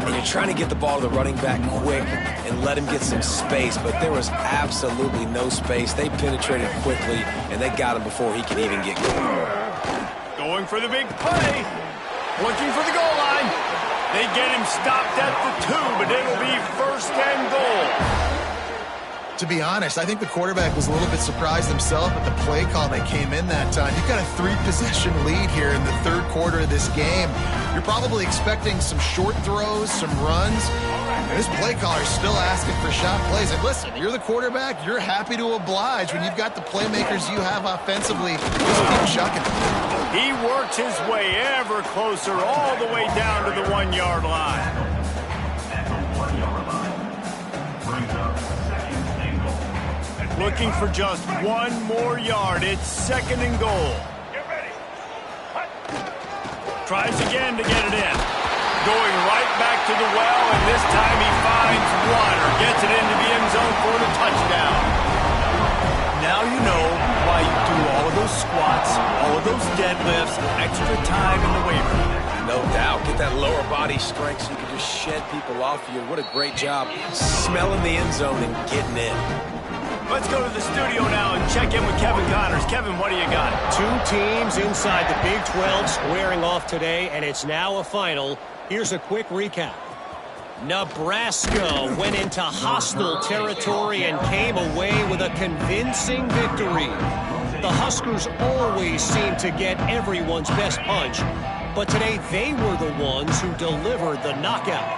B: And you're trying to get the ball to the running back quick and let him get some space, but there was absolutely no space. They penetrated quickly, and they got him before he could even get going.
A: Going for the big play. Looking for the goal line. They get him stopped at the 2, but it'll be 1st and goal.
C: To be honest, I think the quarterback was a little bit surprised himself at the play call that came in that time. You've got a 3-possession lead here in the 3rd quarter of this game. You're probably expecting some short throws, some runs. And this play caller is still asking for shot plays. And listen, you're the quarterback. You're happy to oblige when you've got the playmakers you have offensively. Just keep chucking.
A: He works his way ever closer all the way down to the 1-yard line. Looking for just 1 more yard. It's 2nd and goal. Tries again to get it in. Going right back to the well, and this time he finds water. Gets it into the end zone for the touchdown. Now you know why you do all of those squats, all of those deadlifts, extra time in the weight room.
B: No doubt. Get that lower body strength so you can just shed people off you. What a great job smelling the end zone and getting in.
A: Let's go to the studio now and check in with Kevin Connors. Kevin, what do you got?
D: 2 teams inside the Big 12 squaring off today, and it's now a final. Here's a quick recap. Nebraska went into hostile territory and came away with a convincing victory. The Huskers always seem to get everyone's best punch, but today they were the ones who delivered the knockout.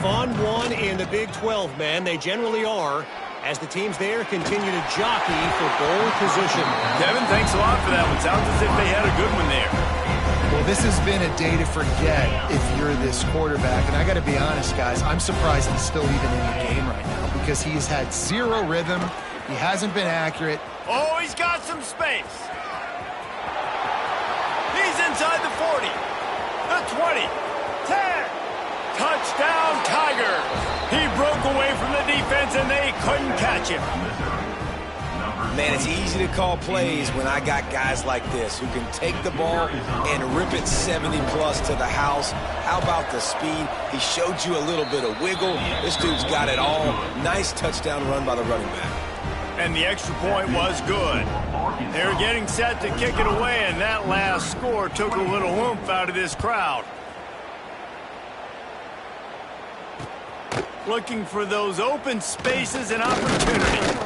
D: Fun one in the Big 12, man. They generally are, as the teams there continue to jockey for goal position.
A: Kevin, thanks a lot for that one. Sounds as if they had a good one there.
C: Well, this has been a day to forget if you're this quarterback. And I got to be honest, guys, I'm surprised he's still even in the game right now because he's had 0 rhythm He hasn't been accurate.
A: Oh, he's got some space. He's inside the 40, the 20, 10. Touchdown, Tigers. He broke away from the defense, and they couldn't catch him.
B: Man, it's easy to call plays when I got guys like this who can take the ball and rip it 70-plus to the house. How about the speed? He showed you a little bit of wiggle. This dude's got it all. Nice touchdown run by the running back.
A: And the extra point was good. They were getting set to kick it away, and that last score took a little oomph out of this crowd. Looking for those open spaces and opportunities.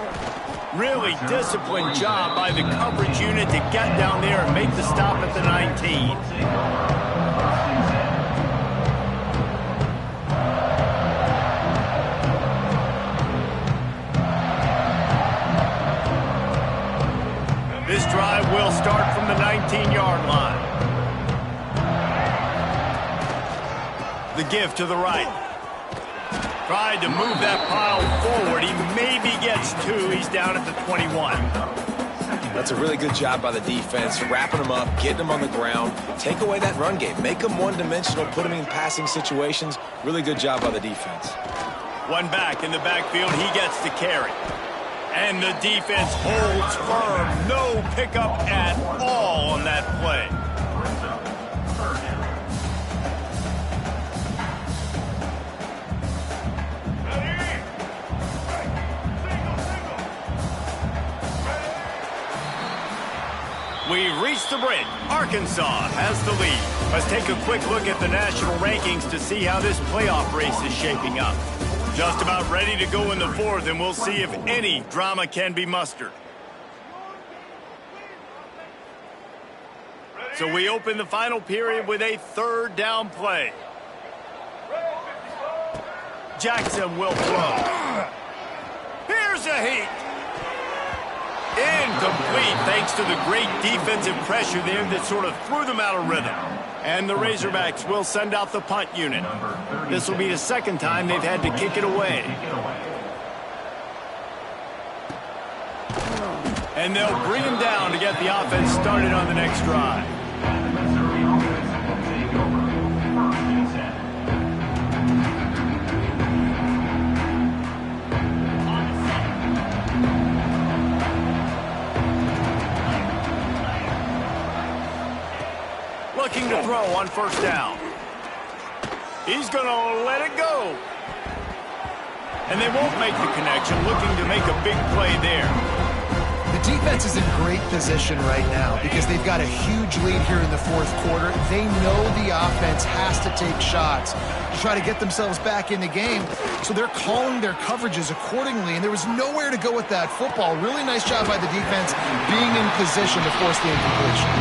A: Really disciplined job by the coverage unit to get down there and make the stop at the 19. This drive will start from the 19-yard line. The give to the right. Tried to move that pile forward. He maybe gets two. He's down at the 21.
B: That's a really good job by the defense, wrapping them up, getting them on the ground. Take away that run game. Make them one-dimensional, put them in passing situations. Really good job by the defense.
A: One back in the backfield. He gets to carry. And the defense holds firm. No pickup at all on that play. We've reached the bridge. Arkansas has the lead. Let's take a quick look at the national rankings to see how this playoff race is shaping up. Just about ready to go in the fourth, and we'll see if any drama can be mustered. So we open the final period with a third down play. Jackson will throw. Here's a heat. Incomplete thanks to the great defensive pressure there that sort of threw them out of rhythm. And the Razorbacks will send out the punt unit. This will be the second time they've had to kick it away. And they'll bring him down to get the offense started on the next drive. Looking to throw on first down. He's going to let it go. And they won't make the connection, looking to make a big play there.
C: The defense is in great position right now because they've got a huge lead here in the fourth quarter. They know the offense has to take shots to try to get themselves back in the game, so they're calling their coverages accordingly, and there was nowhere to go with that football. Really nice job by the defense being in position to force the incompletion.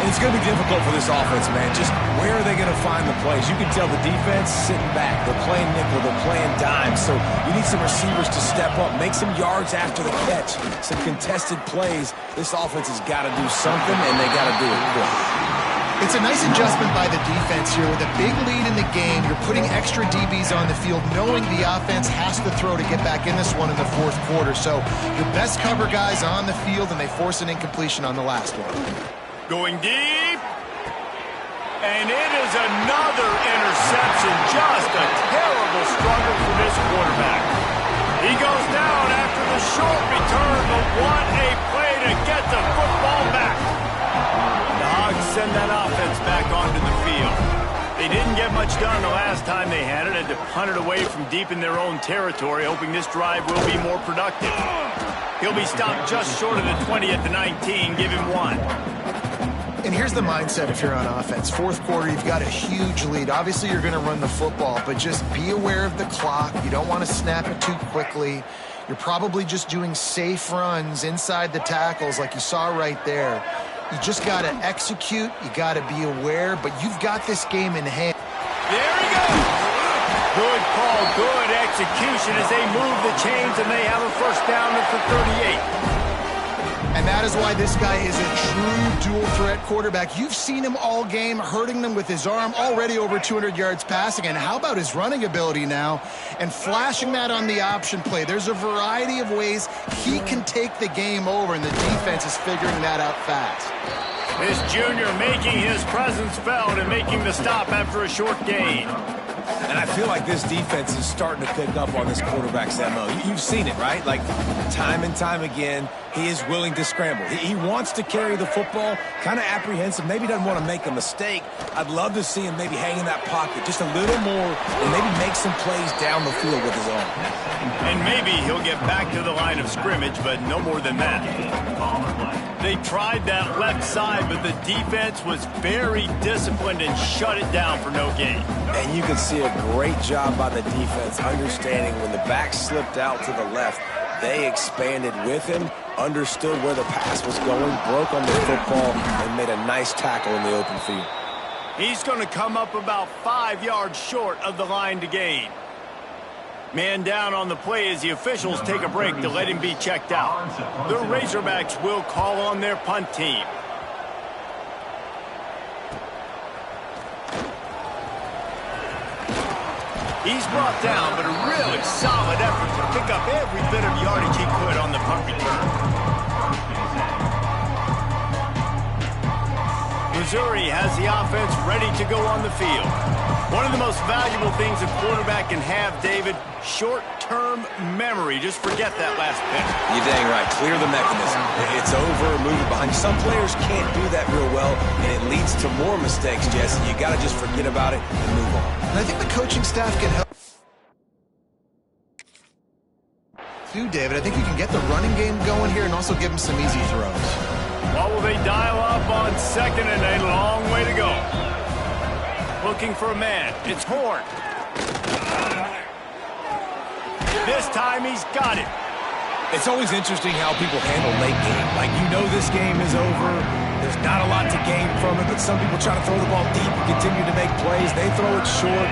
B: And it's going to be difficult for this offense, man. Just where are they going to find the plays? You can tell the defense sitting back. They're playing nickel. They're playing dime. So you need some receivers to step up, make some yards after the catch, some contested plays. This offense has got to do something, and they got to do it quick.
C: It's a nice adjustment by the defense here. With a big lead in the game, you're putting extra DBs on the field, knowing the offense has to throw to get back in this one in the fourth quarter. So your best cover guys on the field, and they force an incompletion on the last one.
A: Going deep. And it is another interception. Just a terrible struggle for this quarterback. He goes down after the short return, but what a play to get the football back. The Hogs send that offense back onto the field. They didn't get much done the last time they had it. Had to punt it away from deep in their own territory, hoping this drive will be more productive. He'll be stopped just short of the 20 at the 19. Give him one.
C: And here's the mindset if you're on offense. Fourth quarter, you've got a huge lead. Obviously, you're going to run the football, but just be aware of the clock. You don't want to snap it too quickly. You're probably just doing safe runs inside the tackles like you saw right there. You just got to execute. You got to be aware, but you've got this game in hand.
A: There he goes. Good call, good execution as they move the chains, and they have a first down at the 38.
C: And And that is why this guy is a true dual-threat quarterback. You've seen him all game, hurting them with his arm, already over 200 yards passing. And how about his running ability now? And flashing that on the option play. There's a variety of ways he can take the game over, and the defense is figuring that out fast.
A: This junior making his presence felt and making the stop after a short gain.
B: And I feel like this defense is starting to pick up on this quarterback's MO. You've seen it, right? Like, time and time again, he is willing to scramble. He wants to carry the football, kind of apprehensive, maybe doesn't want to make a mistake. I'd love to see him maybe hang in that pocket just a little more and maybe make some plays down the field with his arm.
A: And maybe he'll get back to the line of scrimmage, but no more than that. They tried that left side, but the defense was very disciplined and shut it down for no gain.
B: And you can see a great job by the defense understanding when the back slipped out to the left, they expanded with him, understood where the pass was going, broke on the football, and made a nice tackle in the open field.
A: He's going to come up about 5 yards short of the line to gain. Man down on the play as the officials take a break to let him be checked out. The Razorbacks will call on their punt team. He's brought down, but a really solid effort to pick up every bit of yardage he could on the punt return. Missouri has the offense ready to go on the field. One of the most valuable things a quarterback can have, David, short-term memory. Just forget that last pick.
B: You're dang right. Clear the mechanism. It's over, move it behind you. Some players can't do that real well, and it leads to more mistakes, Jesse. You got to just forget about it and move on.
C: And I think the coaching staff can help too, David. I think you can get the running game going here and also give him some easy throws.
A: What will they dial up on second and a long way to go? Looking for a man. It's Horn. This time he's got it.
B: It's always interesting how people handle late game. Like, you know this game is over. There's not a lot to gain from it, but some people try to throw the ball deep and continue to make plays. They throw it short.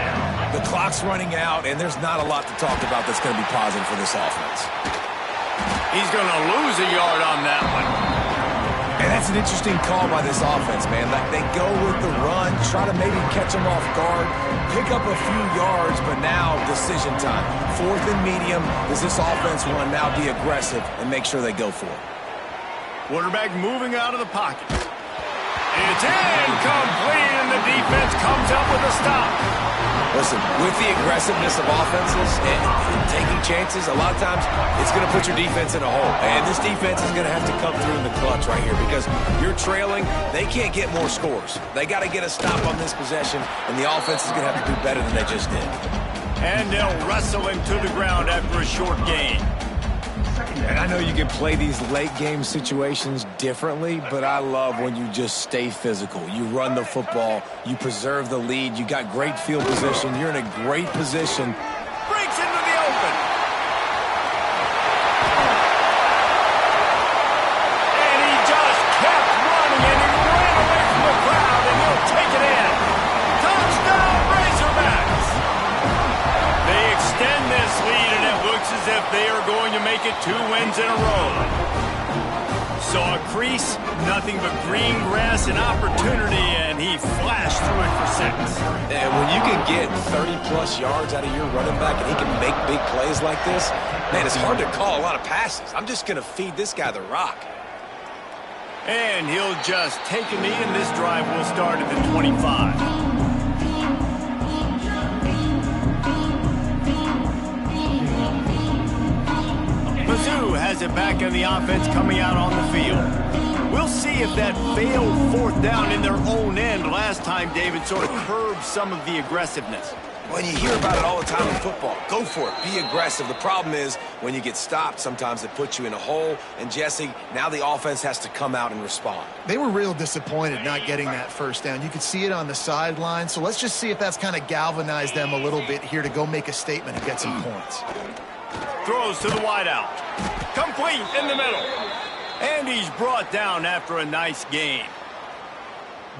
B: The clock's running out, and there's not a lot to talk about that's going to be positive for this offense.
A: He's going to lose a yard on that one.
B: And that's an interesting call by this offense, man. Like, they go with the run, try to maybe catch them off guard, pick up a few yards, but now decision time. 4th and medium. Does this offense want to now be aggressive and make sure they go for it?
A: Quarterback moving out of the pocket. It's incomplete, and the defense comes up with a stop.
B: Listen, with the aggressiveness of offenses and taking chances, a lot of times it's going to put your defense in a hole. And this defense is going to have to come through in the clutch right here because you're trailing. They can't get more scores. They got to get a stop on this possession, and the offense is going to have to do better than they just did.
A: And they'll wrestle him to the ground after a short gain.
B: And I know you can play these late-game situations differently, but I love when you just stay physical. You run the football. You preserve the lead. You got great field position. You're in a great position.
A: Breaks into the open. And he just kept running, and he ran away from the crowd, and he'll take it in. Touchdown, Razorbacks! They extend this lead, and it looks as if they are going to make it 2 wins in a row. Saw a crease, nothing but green grass and opportunity, and he flashed through it for 6.
B: And when you can get 30-plus yards out of your running back and he can make big plays like this, man, it's hard to call a lot of passes. I'm just going to feed this guy the rock.
A: And he'll just take a knee, and this drive will start at the 25. Mizzou has it back in the offense coming out on the field. We'll see if that failed 4th down in their own end last time, David, sort of curbed some of the aggressiveness.
B: When you hear about it all the time in football, go for it. Be aggressive. The problem is when you get stopped, sometimes it puts you in a hole. And, Jesse, now the offense has to come out and respond.
C: They were real disappointed not getting that 1st down. You could see it on the sideline. So let's just see if that's kind of galvanized them a little bit here to go make a statement and get some points.
A: Throws to the wideout. Complete in the middle. And he's brought down after a nice gain.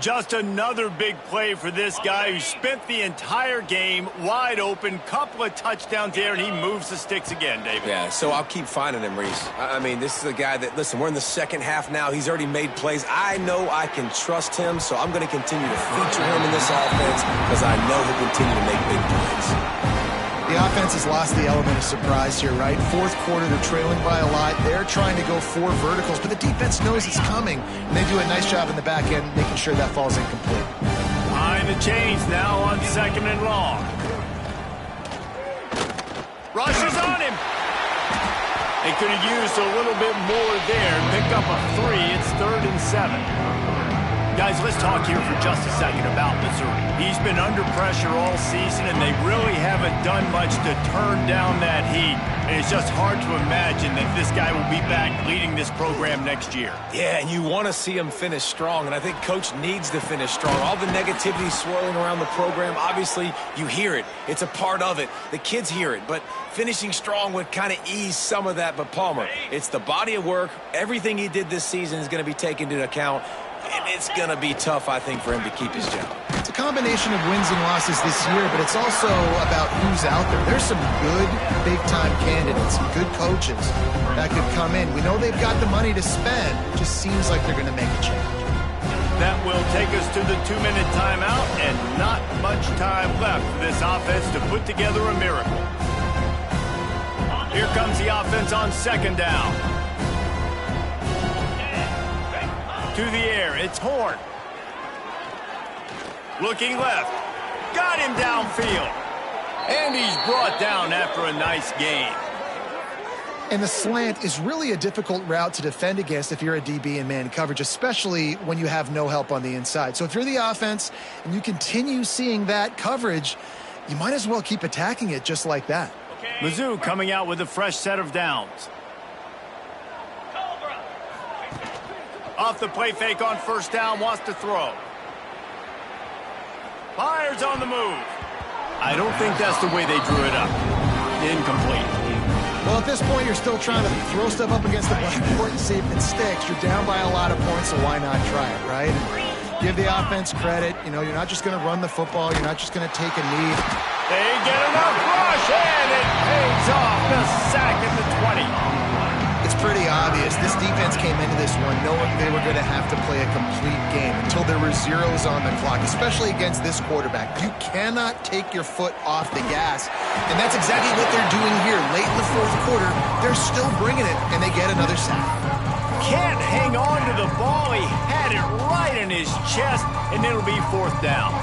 A: Just another big play for this guy who spent the entire game wide open, couple of touchdowns there, and he moves the sticks again, David.
B: Yeah, so I'll keep finding him, Reese. I mean, this is a guy that, listen, we're in the second half now. He's already made plays. I know I can trust him, so I'm going to continue to feature him in this offense because I know he'll continue to make big plays.
C: The offense has lost the element of surprise here, right? Fourth quarter, they're trailing by a lot. They're trying to go 4 verticals, but the defense knows it's coming, and they do a nice job in the back end making sure that falls incomplete.
A: Behind the chains now on 2nd and long. Rushes on him. They could have used a little bit more there. Pick up a 3. It's 3rd and 7. Guys, let's talk here for just a second about Missouri. He's been under pressure all season, and they really haven't done much to turn down that heat. And it's just hard to imagine that this guy will be back leading this program next year.
B: Yeah, and you want to see him finish strong, and I think Coach needs to finish strong. All the negativity swirling around the program, obviously, you hear it. It's a part of it. The kids hear it, but finishing strong would kind of ease some of that. But Palmer, it's the body of work. Everything he did this season is going to be taken into account. And it's going to be tough, I think, for him to keep his job.
C: It's a combination of wins and losses this year, but it's also about who's out there. There's some good big-time candidates, some good coaches that could come in. We know they've got the money to spend. It just seems like they're going to make a change.
A: That will take us to the 2-minute timeout, and not much time left for this offense to put together a miracle. Here comes the offense on 2nd down. To the air, it's Horn. Looking left. Got him downfield. And he's brought down after a nice gain.
C: And the slant is really a difficult route to defend against if you're a DB in man coverage, especially when you have no help on the inside. So if you're the offense and you continue seeing that coverage, you might as well keep attacking it just like that.
A: Mizzou coming out with a fresh set of downs. Off the play fake on 1st down, wants to throw. Fires on the move. I don't think that's the way they drew it up. Incomplete.
C: Well, at this point, you're still trying to throw stuff up against the blackboard and see if it sticks. You're down by a lot of points, so why not try it, right? And give the offense credit. You know, you're not just going to run the football. You're not just going to take a knee.
A: They get enough rush, and it pays off. The sack at the 20.
C: It's pretty obvious. This defense came into this one knowing they were going to have to play a complete game until there were zeros on the clock, especially against this quarterback. You cannot take your foot off the gas, and that's exactly what they're doing here. Late in the 4th quarter, they're still bringing it, and they get another sack.
A: Can't hang on to the ball. He had it right in his chest, and it'll be 4th down.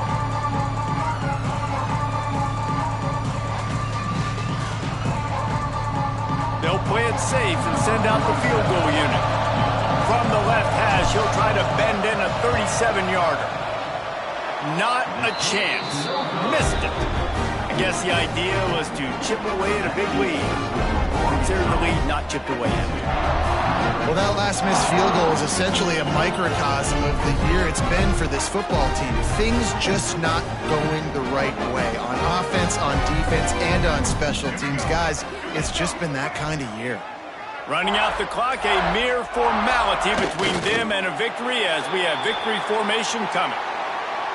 A: They'll play it safe and send out the field goal unit. From the left hash, he'll try to bend in a 37-yarder. Not a chance. Missed it. I guess the idea was to chip away at a big lead. Consider the lead not chipped away at.
C: Well, that last missed field goal is essentially a microcosm of the year it's been for this football team. Things just not going the right way on offense, on defense, and on special teams. Guys, it's just been that kind of year.
A: Running out the clock, a mere formality between them and a victory as we have victory formation coming.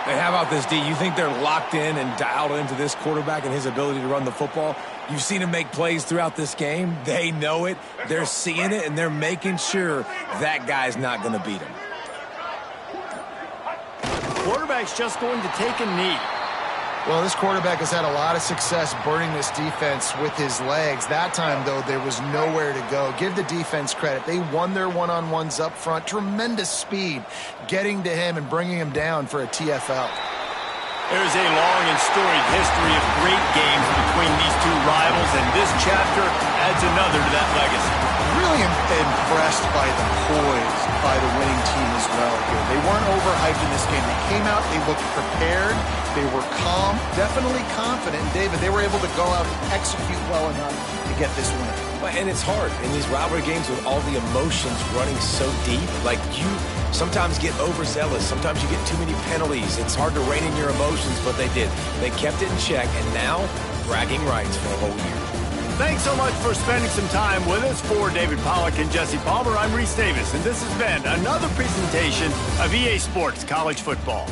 B: Hey, how about this, D? You think they're locked in and dialed into this quarterback and his ability to run the football? You've seen him make plays throughout this game. They know it. They're seeing it, and they're making sure that guy's not going to beat him.
A: Quarterback's just going to take a knee.
C: Well, this quarterback has had a lot of success burning this defense with his legs. That time, though, there was nowhere to go. Give the defense credit. They won their one-on-ones up front. Tremendous speed getting to him and bringing him down for a TFL.
A: There's a long and storied history of great games between these two rivals, and this chapter adds another to that legacy.
C: Really impressed by the poise by the winning team as well here. They weren't overhyped in this game. They came out, they looked prepared, they were calm, definitely confident. David, they were able to go out and execute well enough to get this win.
B: And it's hard in these rivalry games with all the emotions running so deep. Like, you sometimes get overzealous. Sometimes you get too many penalties. It's hard to rein in your emotions, but they did. They kept it in check, and now bragging rights for a whole year.
A: Thanks so much for spending some time with us. For David Pollack and Jesse Palmer, I'm Reese Davis, and this has been another presentation of EA Sports College Football.